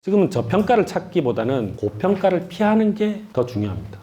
지금은 저평가를 찾기보다는 고평가를 피하는 게 더 중요합니다.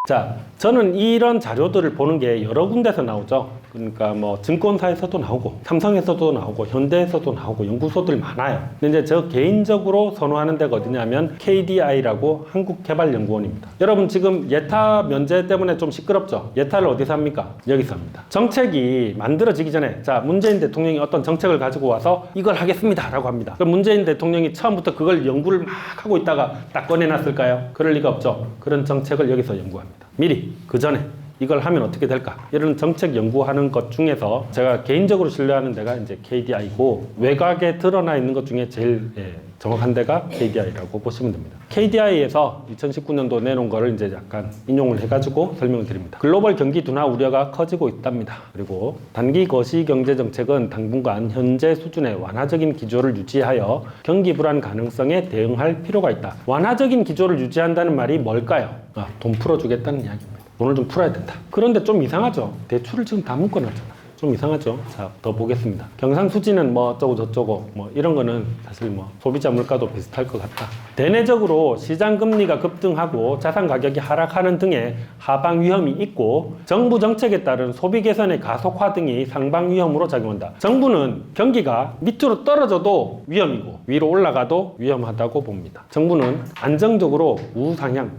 자, 저는 이런 자료들을 보는 게 여러 군데서 나오죠. 그러니까 뭐 증권사에서도 나오고 삼성에서도 나오고 현대에서도 나오고 연구소들 많아요. 근데 이제 저 개인적으로 선호하는 데가 어디냐면 KDI라고 한국개발연구원입니다. 여러분 지금 예타 면제 때문에 좀 시끄럽죠? 예타를 어디서 합니까? 여기서 합니다. 정책이 만들어지기 전에 자, 문재인 대통령이 어떤 정책을 가지고 와서 이걸 하겠습니다 라고 합니다. 그럼 문재인 대통령이 처음부터 그걸 연구를 막 하고 있다가 딱 꺼내놨을까요? 그럴 리가 없죠. 그런 정책을 여기서 연구합니다. 미리 그 전에 이걸 하면 어떻게 될까? 이런 정책 연구하는 것 중에서 제가 개인적으로 신뢰하는 데가 이제 KDI고, 외곽에 드러나 있는 것 중에 제일 정확한 데가 KDI라고 보시면 됩니다. KDI에서 2019년도 내놓은 거를 이제 약간 인용을 해가지고 설명을 드립니다. 글로벌 경기 둔화 우려가 커지고 있답니다. 그리고 단기 거시 경제 정책은 당분간 현재 수준의 완화적인 기조를 유지하여 경기 불안 가능성에 대응할 필요가 있다. 완화적인 기조를 유지한다는 말이 뭘까요? 돈 풀어주겠다는 이야기입니다. 돈을 좀 풀어야 된다. 그런데 좀 이상하죠? 대출을 지금 다 묶어놨잖아. 좀 이상하죠? 자, 더 보겠습니다. 경상수지는 뭐 어쩌고 저쩌고 뭐 이런 거는 사실 뭐 소비자 물가도 비슷할 것 같다. 대내적으로 시장 금리가 급등하고 자산 가격이 하락하는 등의 하방 위험이 있고, 정부 정책에 따른 소비 개선의 가속화 등이 상방 위험으로 작용한다. 정부는 경기가 밑으로 떨어져도 위험이고 위로 올라가도 위험하다고 봅니다. 정부는 안정적으로 우상향,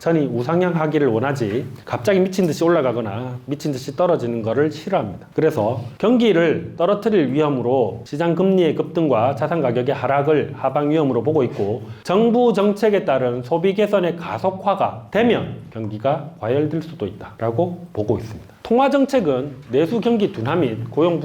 천천히 우상향하기를 원하지 갑자기 미친 듯이 올라가거나 미친 듯이 떨어지는 것을 싫어합니다. 그래서 경기를 떨어뜨릴 위험으로 시장 금리의 급등과 자산 가격의 하락을 하방 위험으로 보고 있고, 정부 정책에 따른 소비 개선의 가속화가 되면 경기가 과열될 수도 있다라고 보고 있습니다. 통화 정책은 내수 경기 둔화 및 고용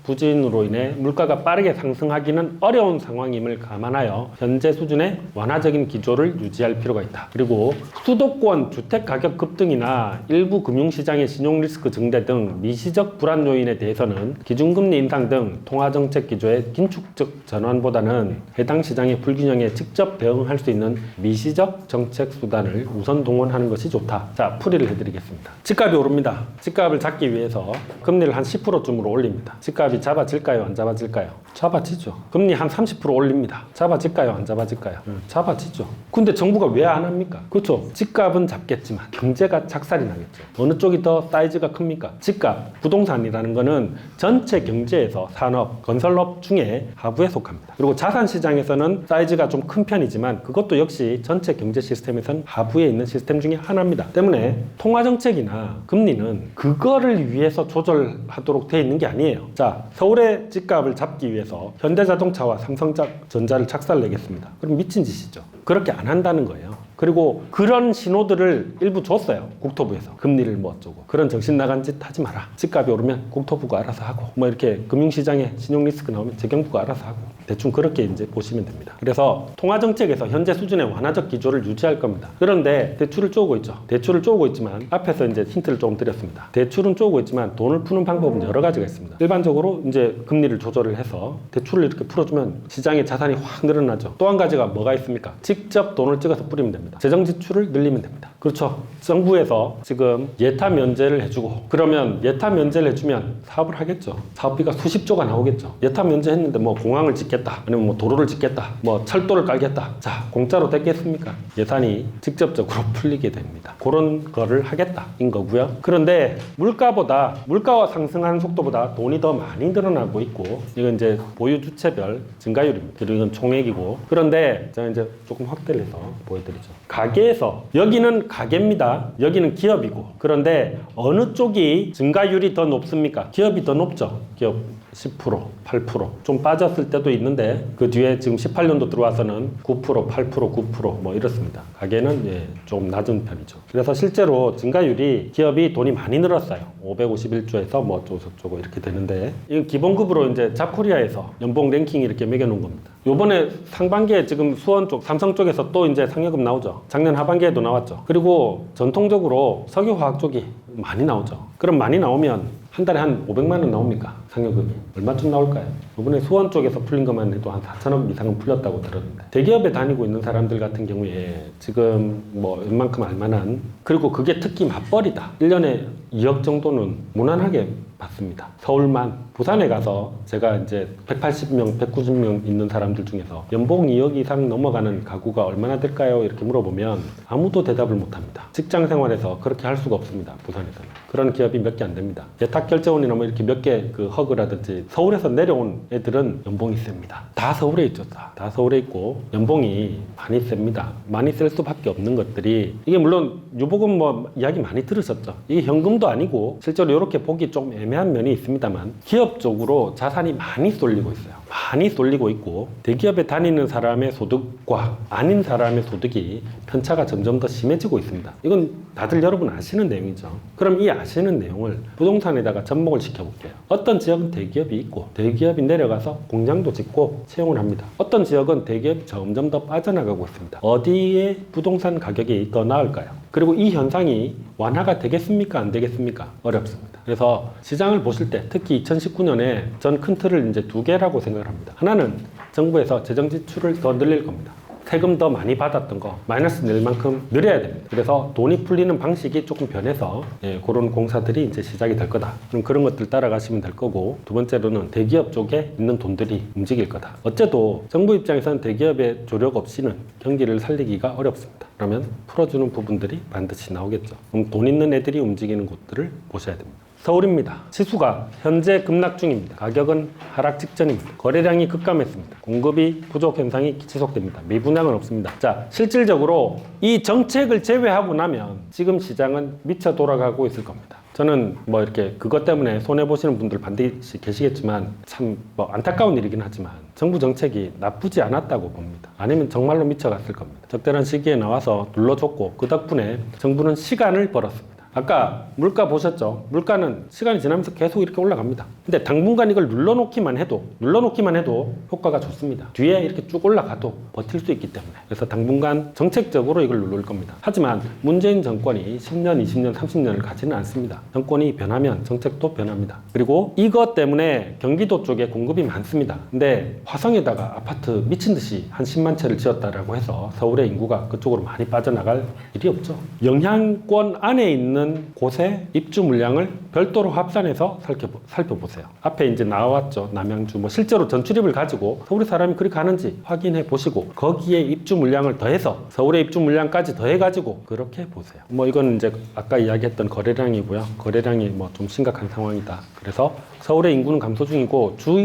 부진으로 인해 물가가 빠르게 상승하기는 어려운 상황임을 감안하여 현재 수준의 완화적인 기조를 유지할 필요가 있다. 그리고 수도권 주택 가격 급등이나 일부 금융시장의 신용 리스크 증대 등 미시적 불안 요인에 대해서는 기준금리 인상 등 통화정책 기조의 긴축적 전환보다는 해당 시장의 불균형에 직접 대응할 수 있는 미시적 정책 수단을 우선 동원하는 것이 좋다. 자, 풀이를 해드리겠습니다. 집값이 오릅니다. 집값을 잡기 위해서 금리를 한 10%쯤으로 올립니다. 집값이 잡아질까요? 안 잡아질까요? 잡아지죠. 금리 한 30% 올립니다. 잡아질까요? 안 잡아질까요? 잡아지죠. 근데 정부가 왜 안 합니까? 그렇죠. 집값은 잡겠지만 경제가 착살이 나겠죠. 어느 쪽이 더 사이즈가 큽니까? 집값, 부동산이라는 거는 전체 경제에서 산업, 건설업 중에 하부에 속합니다. 그리고 자산시장에서는 사이즈가 좀 큰 편이지만 그것도 역시 전체 경제 시스템에서는 하부에 있는 시스템 중에 하나입니다. 때문에 통화정책이나 금리는 그거를 위해서 조절하도록 되어 있는 게 아니에요. 자, 서울의 집값을 잡기 위해서 현대자동차와 삼성전자를 착살내겠습니다. 그럼 미친 짓이죠. 그렇게 안 한다는 거예요. 그리고 그런 신호들을 일부 줬어요. 국토부에서. 금리를 뭐 어쩌고. 그런 정신 나간 짓 하지 마라. 집값이 오르면 국토부가 알아서 하고, 뭐 이렇게 금융시장에 신용 리스크 나오면 재경부가 알아서 하고. 대충 그렇게 이제 보시면 됩니다. 그래서 통화정책에서 현재 수준의 완화적 기조를 유지할 겁니다. 그런데 대출을 쪼고 있죠. 대출을 쪼고 있지만 앞에서 이제 힌트를 조금 드렸습니다. 대출은 쪼고 있지만 돈을 푸는 방법은 여러 가지가 있습니다. 일반적으로 이제 금리를 조절을 해서 대출을 이렇게 풀어주면 시장의 자산이 확 늘어나죠. 또 한 가지가 뭐가 있습니까? 직접 돈을 찍어서 뿌리면 됩니다. 재정 지출을 늘리면 됩니다. 그렇죠. 정부에서 지금 예타 면제를 해주고, 그러면 예타 면제를 해주면 사업을 하겠죠. 사업비가 수십조가 나오겠죠. 예타 면제 했는데 뭐 공항을 짓겠다, 아니면 뭐 도로를 짓겠다, 뭐 철도를 깔겠다. 자, 공짜로 됐겠습니까? 예산이 직접적으로 풀리게 됩니다. 그런 거를 하겠다인 거고요. 그런데 물가와 상승하는 속도보다 돈이 더 많이 늘어나고 있고, 이건 이제 보유 주체별 증가율입니다. 그리고 이건 총액이고, 그런데 제가 이제 조금 확대를 해서 보여드리죠. 가계에서, 여기는 가계입니다. 여기는 기업이고, 그런데 어느 쪽이 증가율이 더 높습니까? 기업이 더 높죠. 기업 10%, 8%. 좀 빠졌을 때도 있는데 그 뒤에 지금 18년도 들어와서는 9%, 8%, 9% 뭐 이렇습니다. 가계는 좀 낮은 편이죠. 그래서 실제로 증가율이 기업이 돈이 많이 늘었어요. 551조에서 뭐 어쩌고 이렇게 되는데, 이건 기본급으로 이제 잡코리아에서 연봉 랭킹 이렇게 매겨놓은 겁니다. 요번에 상반기에 지금 수원 쪽, 삼성 쪽에서 또 이제 상여금 나오죠. 작년 하반기에도 나왔죠. 그리고 전통적으로 석유화학 쪽이 많이 나오죠. 그럼 많이 나오면 한 달에 한 500만 원 나옵니까? 상여금이. 얼마쯤 나올까요? 이번에 수원 쪽에서 풀린 것만 해도 한 4천억 이상은 풀렸다고 들었는데, 대기업에 다니고 있는 사람들 같은 경우에 지금 뭐 웬만큼 알만한, 그리고 그게 특히 맞벌이다. 1년에 2억 정도는 무난하게 낮습니다. 서울만. 부산에 가서 제가 이제 180명, 190명 있는 사람들 중에서 연봉 2억 이상 넘어가는 가구가 얼마나 될까요? 이렇게 물어보면 아무도 대답을 못 합니다. 직장 생활에서 그렇게 할 수가 없습니다. 부산에서는. 그런 기업이 몇 개 안 됩니다. 예탁결제원이나 뭐 이렇게 몇 개 그 허그라든지 서울에서 내려온 애들은 연봉이 셉니다. 다 서울에 있죠. 다 서울에 있고 연봉이 많이 셉니다. 많이 쓸 수밖에 없는 것들이 이게 물론 유보금 뭐 이야기 많이 들으셨죠. 이게 현금도 아니고 실제로 이렇게 보기 좀 애매한 면이 있습니다만 기업 쪽으로 자산이 많이 쏠리고 있어요. 많이 쏠리고 있고 대기업에 다니는 사람의 소득과 아닌 사람의 소득이 편차가 점점 더 심해지고 있습니다. 이건 다들 여러분 아시는 내용이죠. 그럼 이 아시는 내용을 부동산에다가 접목을 시켜볼게요. 어떤 지역은 대기업이 있고 대기업이 내려가서 공장도 짓고 채용을 합니다. 어떤 지역은 대기업이 점점 더 빠져나가고 있습니다. 어디에 부동산 가격이 더 나을까요? 그리고 이 현상이 완화가 되겠습니까? 안 되겠습니까? 어렵습니다. 그래서 시장을 보실 때 특히 2019년에 전 큰 틀을 이제 두 개라고 생각을 합니다. 하나는 정부에서 재정 지출을 더 늘릴 겁니다. 세금 더 많이 받았던 거 마이너스 낼 만큼 늘려야 됩니다. 그래서 돈이 풀리는 방식이 조금 변해서 그런 공사들이 이제 시작이 될 거다. 그럼 그런 것들 따라가시면 될 거고, 두 번째로는 대기업 쪽에 있는 돈들이 움직일 거다. 어째도 정부 입장에서는 대기업의 조력 없이는 경기를 살리기가 어렵습니다. 그러면 풀어주는 부분들이 반드시 나오겠죠. 그럼 돈 있는 애들이 움직이는 곳들을 보셔야 됩니다. 서울입니다. 지수가 현재 급락 중입니다. 가격은 하락 직전입니다. 거래량이 급감했습니다. 공급이 부족 현상이 지속됩니다. 미분양은 없습니다. 자, 실질적으로 이 정책을 제외하고 나면 지금 시장은 미쳐 돌아가고 있을 겁니다. 저는 뭐 이렇게 그것 때문에 손해보시는 분들 반드시 계시겠지만 참 뭐 안타까운 일이긴 하지만 정부 정책이 나쁘지 않았다고 봅니다. 아니면 정말로 미쳐갔을 겁니다. 적절한 시기에 나와서 눌러줬고 그 덕분에 정부는 시간을 벌었습니다. 아까 물가 보셨죠? 물가는 시간이 지나면서 계속 이렇게 올라갑니다. 근데 당분간 이걸 눌러놓기만 해도 효과가 좋습니다. 뒤에 이렇게 쭉 올라가도 버틸 수 있기 때문에. 그래서 당분간 정책적으로 이걸 누를 겁니다. 하지만 문재인 정권이 10년, 20년, 30년을 가지는 않습니다. 정권이 변하면 정책도 변합니다. 그리고 이것 때문에 경기도 쪽에 공급이 많습니다. 근데 화성에다가 아파트 미친 듯이 한 10만 채를 지었다라고 해서 서울의 인구가 그쪽으로 많이 빠져나갈 일이 없죠. 영향권 안에 있는 곳의 입주 물량을 별도로 합산해서 살펴보세요. 앞에 이제 나왔죠. 남양주 뭐 실제로 전출입을 가지고 서울에 사람이 그리 가는지 확인해 보시고 거기에 입주 물량을 더해서 서울의 입주 물량까지 더해 가지고 그렇게 보세요. 뭐 이건 이제 아까 이야기했던 거래량이고요. 거래량이 뭐 좀 심각한 상황이다. 그래서 서울의 인구는 감소 중이고 주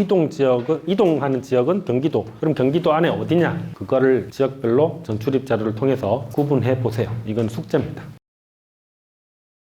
이동하는 지역은 경기도. 그럼 경기도 안에 어디냐? 그거를 지역별로 전출입 자료를 통해서 구분해 보세요. 이건 숙제입니다.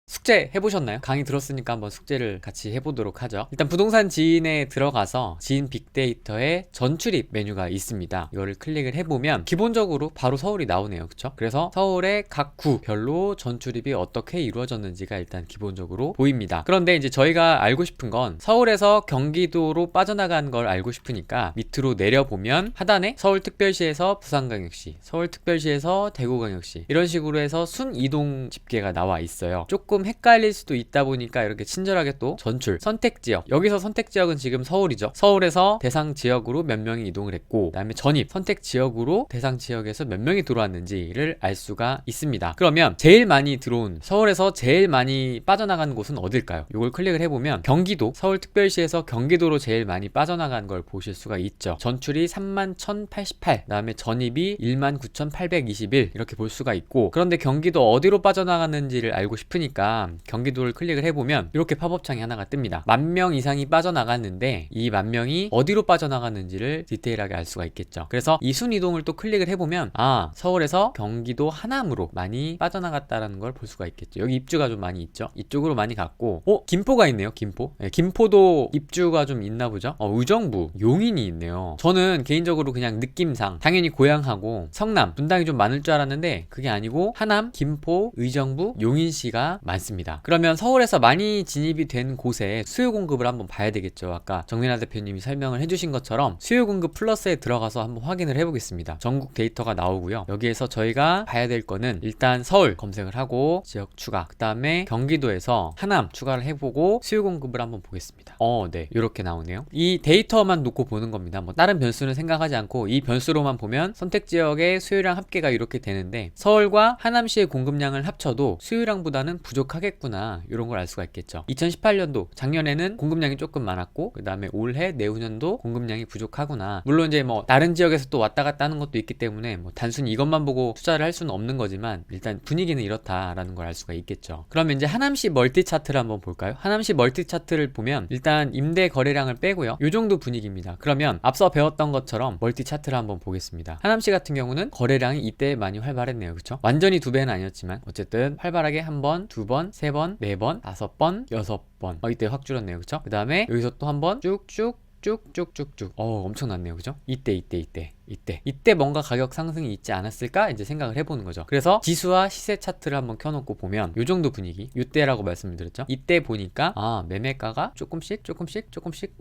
숙제 해보셨나요? 강의 들었으니까 한번 숙제를 같이 해보도록 하죠. 일단 부동산 지인에 들어가서 지인 빅데이터에 전출입 메뉴가 있습니다. 이거를 클릭을 해보면 기본적으로 바로 서울이 나오네요. 그쵸? 그래서 서울의 각 구별로 전출입이 어떻게 이루어졌는지가 일단 기본적으로 보입니다. 그런데 이제 저희가 알고 싶은 건 서울에서 경기도로 빠져나간 걸 알고 싶으니까 밑으로 내려보면 하단에 서울특별시에서 부산광역시, 서울특별시에서 대구광역시 이런 식으로 해서 순이동 집계가 나와 있어요. 조금 헷갈릴 수도 있다 보니까 이렇게 친절하게 또 전출, 선택지역, 여기서 선택지역은 지금 서울이죠. 서울에서 대상 지역으로 몇 명이 이동을 했고, 그 다음에 전입, 선택지역으로 대상 지역에서 몇 명이 들어왔는지를 알 수가 있습니다. 그러면 제일 많이 들어온, 서울에서 제일 많이 빠져나간 곳은 어딜까요? 이걸 클릭을 해보면 경기도, 서울특별시에서 경기도로 제일 많이 빠져나간 걸 보실 수가 있죠. 전출이 31,088, 그 다음에 전입이 19,821 이렇게 볼 수가 있고, 그런데 경기도 어디로 빠져나갔는지를 알고 싶으니까 경기도를 클릭을 해보면 이렇게 팝업창이 하나가 뜹니다. 10,000명 이상이 빠져나갔는데 이 10,000명이 어디로 빠져나갔는지를 디테일하게 알 수가 있겠죠. 그래서 이 순이동을 또 클릭을 해보면 서울에서 경기도 하남으로 많이 빠져나갔다라는 걸 볼 수가 있겠죠. 여기 입주가 좀 많이 있죠. 이쪽으로 많이 갔고 김포가 있네요. 김포. 네, 김포도 입주가 좀 있나 보죠. 의정부, 용인이 있네요. 저는 개인적으로 그냥 느낌상 당연히 고향하고 성남, 분당이 좀 많을 줄 알았는데 그게 아니고 하남, 김포, 의정부, 용인시가 많습니다. 그러면 서울에서 많이 진입이 된 곳에 수요 공급을 한번 봐야 되겠죠. 아까 정민아 대표님이 설명을 해주신 것처럼 수요 공급 플러스에 들어가서 한번 확인을 해보겠습니다. 전국 데이터가 나오고요. 여기에서 저희가 봐야 될 거는 일단 서울 검색을 하고 지역 추가, 그 다음에 경기도에서 하남 추가를 해보고 수요 공급을 한번 보겠습니다. 네, 이렇게 나오네요. 이 데이터만 놓고 보는 겁니다. 뭐 다른 변수는 생각하지 않고 이 변수로만 보면 선택 지역의 수요량 합계가 이렇게 되는데 서울과 하남시의 공급량을 합쳐도 수요량보다는 부족한 부족하겠구나 이런 걸 알 수가 있겠죠. 2018년도 작년에는 공급량이 조금 많았고 그 다음에 올해 내후년도 공급량이 부족하구나. 물론 이제 뭐 다른 지역에서 또 왔다 갔다 하는 것도 있기 때문에 뭐 단순히 이것만 보고 투자를 할 수는 없는 거지만 일단 분위기는 이렇다라는 걸 알 수가 있겠죠. 그러면 이제 하남시 멀티 차트를 한번 볼까요? 하남시 멀티 차트를 보면 일단 임대 거래량을 빼고요. 요 정도 분위기입니다. 그러면 앞서 배웠던 것처럼 멀티 차트를 한번 보겠습니다. 하남시 같은 경우는 거래량이 이때 많이 활발했네요. 그쵸? 완전히 두 배는 아니었지만 어쨌든 활발하게 한 번, 두 번, 세 번, 네 번, 다섯 번, 여섯 번. 이때 확 줄었네요. 그쵸? 그 다음에 여기서 또 한 번 쭉쭉쭉쭉쭉 엄청났네요. 그죠? 이때 뭔가 가격 상승이 있지 않았을까 이제 생각을 해보는 거죠. 그래서 지수와 시세 차트를 한번 켜놓고 보면 요 정도 분위기, 이때라고 말씀을 드렸죠. 이때 보니까 매매가가 조금씩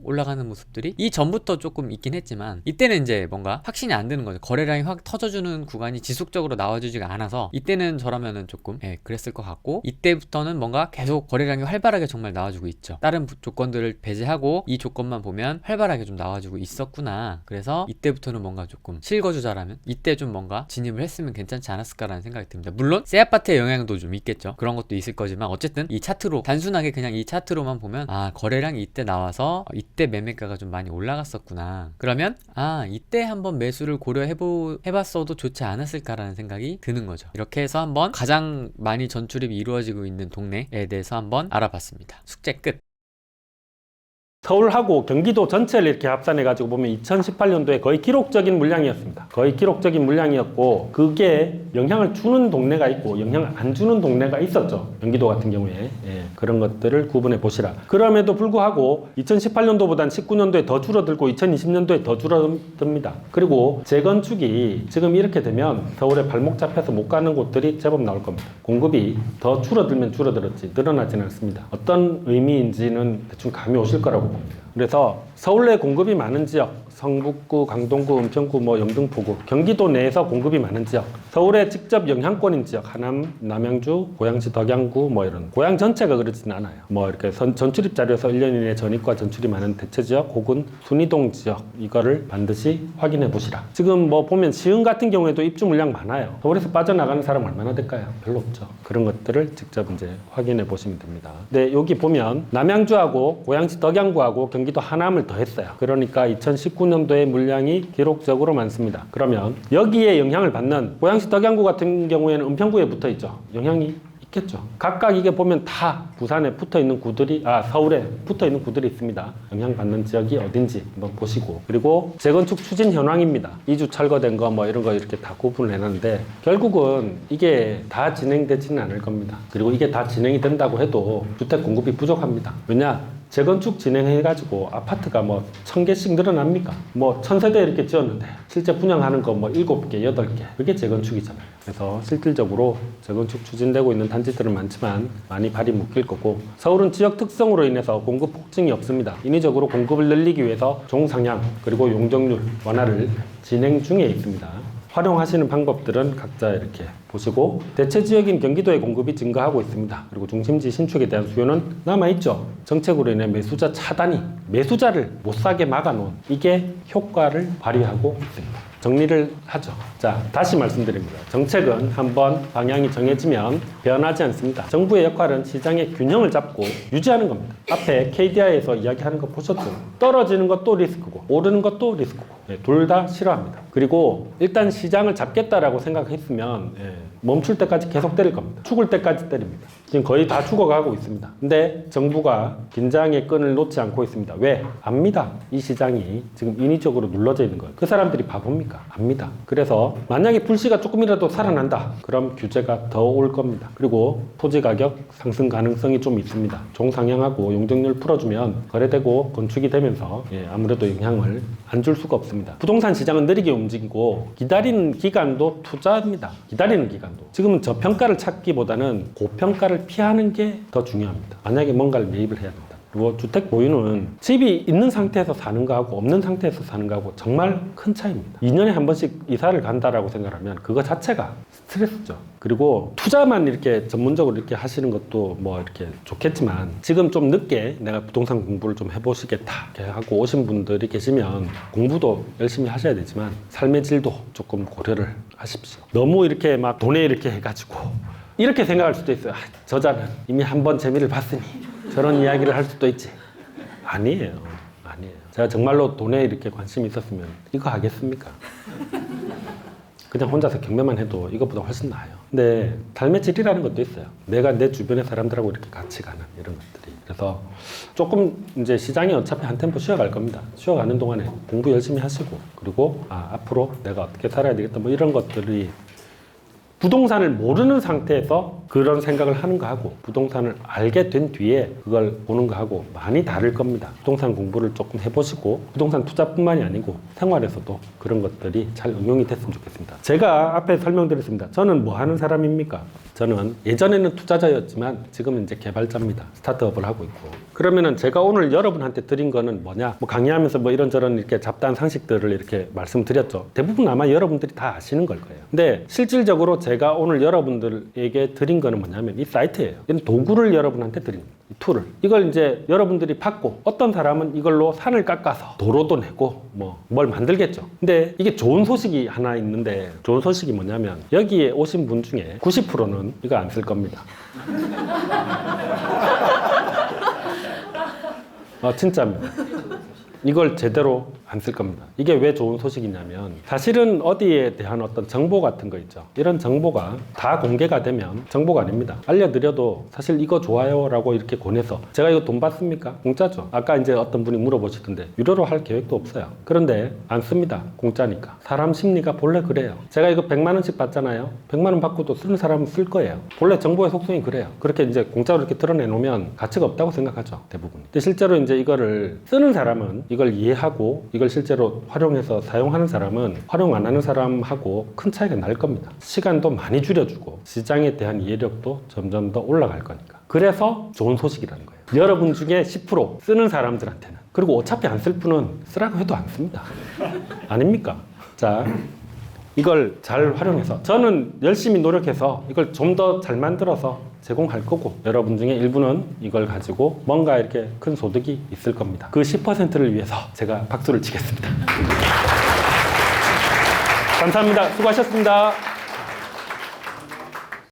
올라가는 모습들이 이 전부터 조금 있긴 했지만 이때는 이제 뭔가 확신이 안 드는 거죠. 거래량이 확 터져주는 구간이 지속적으로 나와주지가 않아서 이때는 저라면은 조금 그랬을 것 같고, 이때부터는 뭔가 계속 거래량이 활발하게 정말 나와주고 있죠. 다른 조건들을 배제하고 이 조건만 보면 활발하게 좀 나와주고 있었구나. 그래서 이때부터는 뭔가 조금 실거주자라면 이때 좀 뭔가 진입을 했으면 괜찮지 않았을까라는 생각이 듭니다. 물론 새 아파트의 영향도 좀 있겠죠. 그런 것도 있을 거지만 어쨌든 이 차트로 단순하게 그냥 이 차트로만 보면 거래량이 이때 나와서 이때 매매가가 좀 많이 올라갔었구나. 그러면 이때 한번 매수를 해봤어도 좋지 않았을까라는 생각이 드는 거죠. 이렇게 해서 한번 가장 많이 전출입이 이루어지고 있는 동네에 대해서 한번 알아봤습니다. 숙제 끝. 서울하고 경기도 전체를 이렇게 합산해가지고 보면 2018년도에 거의 기록적인 물량이었습니다. 거의 기록적인 물량이었고, 그게 영향을 주는 동네가 있고 영향을 안 주는 동네가 있었죠. 경기도 같은 경우에. 그런 것들을 구분해 보시라. 그럼에도 불구하고 2018년도보단 19년도에 더 줄어들고 2020년도에 더 줄어듭니다. 그리고 재건축이 지금 이렇게 되면 서울에 발목 잡혀서 못 가는 곳들이 제법 나올 겁니다. 공급이 더 줄어들면 줄어들었지 늘어나지는 않습니다. 어떤 의미인지는 대충 감이 오실 거라고 봅니다. 그래서 서울 내 공급이 많은 지역, 성북구, 강동구, 은평구, 영등포구, 경기도 내에서 공급이 많은 지역, 서울에 직접 영향권인 지역, 하남, 남양주, 고양시, 덕양구 이런 고양 전체가 그렇지는 않아요. 이렇게 전출입 자료에서 1년 이내 전입과 전출이 많은 대체 지역 혹은 순이동 지역, 이거를 반드시 확인해 보시라. 지금 보면 시흥 같은 경우에도 입주 물량 많아요. 서울에서 빠져나가는 사람 얼마나 될까요? 별로 없죠. 그런 것들을 직접 이제 확인해 보시면 됩니다. 근데 여기 보면 남양주하고 고양시, 덕양구하고 경기도 하남을 더했어요. 그러니까 2019년도에 물량이 기록적으로 많습니다. 그러면 여기에 영향을 받는 고양시, 덕양구 같은 경우에는 은평구에 붙어 있죠. 영향이 있겠죠. 각각 이게 보면 다 부산에 붙어 있는 구들이 서울에 붙어 있는 구들이 있습니다. 영향받는 지역이 어딘지 한번 보시고, 그리고 재건축 추진 현황입니다. 이주 철거된 거 이런 거 이렇게 다 구분을 해놨는데 결국은 이게 다 진행되지는 않을 겁니다. 그리고 이게 다 진행이 된다고 해도 주택 공급이 부족합니다. 왜냐? 재건축 진행해가지고 아파트가 1000개씩 늘어납니까? 1000세대 이렇게 지었는데 실제 분양하는 거 7개, 8개. 그게 재건축이잖아요. 그래서 실질적으로 재건축 추진되고 있는 단지들은 많지만 많이 발이 묶일 거고, 서울은 지역 특성으로 인해서 공급 폭증이 없습니다. 인위적으로 공급을 늘리기 위해서 종상향 그리고 용적률 완화를 진행 중에 있습니다. 활용하시는 방법들은 각자 이렇게 보시고, 대체 지역인 경기도의 공급이 증가하고 있습니다. 그리고 중심지 신축에 대한 수요는 남아있죠. 정책으로 인해 매수자 차단이 매수자를 못 사게 막아놓은 이게 효과를 발휘하고 있습니다. 정리를 하죠. 자, 다시 말씀드립니다. 정책은 한번 방향이 정해지면 변하지 않습니다. 정부의 역할은 시장의 균형을 잡고 유지하는 겁니다. 앞에 KDI에서 이야기하는 거 보셨죠? 떨어지는 것도 리스크고 오르는 것도 리스크고, 둘 다 싫어합니다. 그리고 일단 시장을 잡겠다라고 생각했으면 멈출 때까지 계속 때릴 겁니다. 죽을 때까지 때립니다. 지금 거의 다 죽어가고 있습니다. 근데 정부가 긴장의 끈을 놓지 않고 있습니다. 왜? 압니다. 이 시장이 지금 인위적으로 눌러져 있는 거예요. 그 사람들이 바보입니까? 압니다. 그래서 만약에 불씨가 조금이라도 살아난다, 그럼 규제가 더 올 겁니다. 그리고 토지 가격 상승 가능성이 좀 있습니다. 종상향하고 용적률 풀어주면 거래되고 건축이 되면서 아무래도 영향을 안 줄 수가 없습니다. 부동산 시장은 느리게 움직이고 기다리는 기간도 투자입니다. 기다리는 기간도. 지금은 저평가를 찾기보다는 고평가를 피하는 게 더 중요합니다. 만약에 뭔가를 매입을 해야 됩니다. 그리고 주택 보유는 집이 있는 상태에서 사는 거하고 없는 상태에서 사는 거하고 정말 큰 차이입니다. 2년에 한 번씩 이사를 간다라고 생각하면 그거 자체가 스트레스죠. 그리고 투자만 이렇게 전문적으로 이렇게 하시는 것도 이렇게 좋겠지만, 지금 좀 늦게 내가 부동산 공부를 좀 해보시겠다 이렇게 하고 오신 분들이 계시면 공부도 열심히 하셔야 되지만 삶의 질도 조금 고려를 하십시오. 너무 이렇게 돈에 이렇게 해가지고 이렇게 생각할 수도 있어요. 아, 저자는 이미 한번 재미를 봤으니 저런 이야기를 할 수도 있지. 아니에요. 아니에요. 제가 정말로 돈에 이렇게 관심이 있었으면 이거 하겠습니까? 그냥 혼자서 경매만 해도 이것보다 훨씬 나아요. 근데 삶의 질이라는 것도 있어요. 내가 내 주변의 사람들하고 이렇게 같이 가는 이런 것들이. 그래서 조금 이제 시장이 어차피 한 템포 쉬어갈 겁니다. 쉬어가는 동안에 공부 열심히 하시고, 그리고 앞으로 내가 어떻게 살아야 되겠다 뭐 이런 것들이, 부동산을 모르는 상태에서 그런 생각을 하는 거하고 부동산을 알게 된 뒤에 그걸 보는 거하고 많이 다를 겁니다. 부동산 공부를 조금 해보시고 부동산 투자뿐만이 아니고 생활에서도 그런 것들이 잘 응용이 됐으면 좋겠습니다. 제가 앞에 설명드렸습니다. 저는 뭐 하는 사람입니까? 저는 예전에는 투자자였지만 지금은 이제 개발자입니다. 스타트업을 하고 있고. 그러면은 제가 오늘 여러분한테 드린 거는 뭐냐? 뭐 강의하면서 뭐 이런저런 이렇게 잡다한 상식들을 이렇게 말씀드렸죠. 대부분 아마 여러분들이 다 아시는 걸 거예요. 근데 실질적으로 제가 오늘 여러분들에게 드린 거는 뭐냐면 이 사이트예요. 이런 도구를 여러분한테 드린 거예요. 이 툴을. 이걸 이제 여러분들이 받고 어떤 사람은 이걸로 산을 깎아서 도로도 내고 뭐 뭘 만들겠죠. 근데 이게 좋은 소식이 하나 있는데, 좋은 소식이 뭐냐면 여기에 오신 분 중에 90%는 이거 안 쓸 겁니다. 진짜입니다. 이걸 제대로 안 쓸 겁니다. 이게 왜 좋은 소식이냐면, 사실은 어디에 대한 어떤 정보 같은 거 있죠. 이런 정보가 다 공개가 되면 정보가 아닙니다. 알려드려도 사실 이거 좋아요 라고 이렇게 권해서 제가 이거 돈 받습니까? 공짜죠. 아까 이제 어떤 분이 물어보시던데 유료로 할 계획도 없어요. 그런데 안 씁니다. 공짜니까. 사람 심리가 본래 그래요. 제가 이거 100만 원씩 받잖아요. 100만 원 받고도 쓰는 사람은 쓸 거예요. 본래 정보의 속성이 그래요. 그렇게 이제 공짜로 이렇게 드러내 놓으면 가치가 없다고 생각하죠. 대부분. 근데 실제로 이제 이거를 쓰는 사람은 이걸 이해하고 이걸 실제로 활용해서 사용하는 사람은 활용 안 하는 사람하고 큰 차이가 날 겁니다. 시간도 많이 줄여주고 시장에 대한 이해력도 점점 더 올라갈 거니까. 그래서 좋은 소식이라는 거예요. 여러분 중에 10% 쓰는 사람들한테는. 그리고 어차피 안 쓸 분은 쓰라고 해도 안 씁니다. 아닙니까? 자, 이걸 잘 활용해서 저는 열심히 노력해서 이걸 좀 더 잘 만들어서 제공할 거고, 여러분 중에 일부는 이걸 가지고 뭔가 이렇게 큰 소득이 있을 겁니다. 그 10%를 위해서 제가 박수를 치겠습니다. 감사합니다. 수고하셨습니다.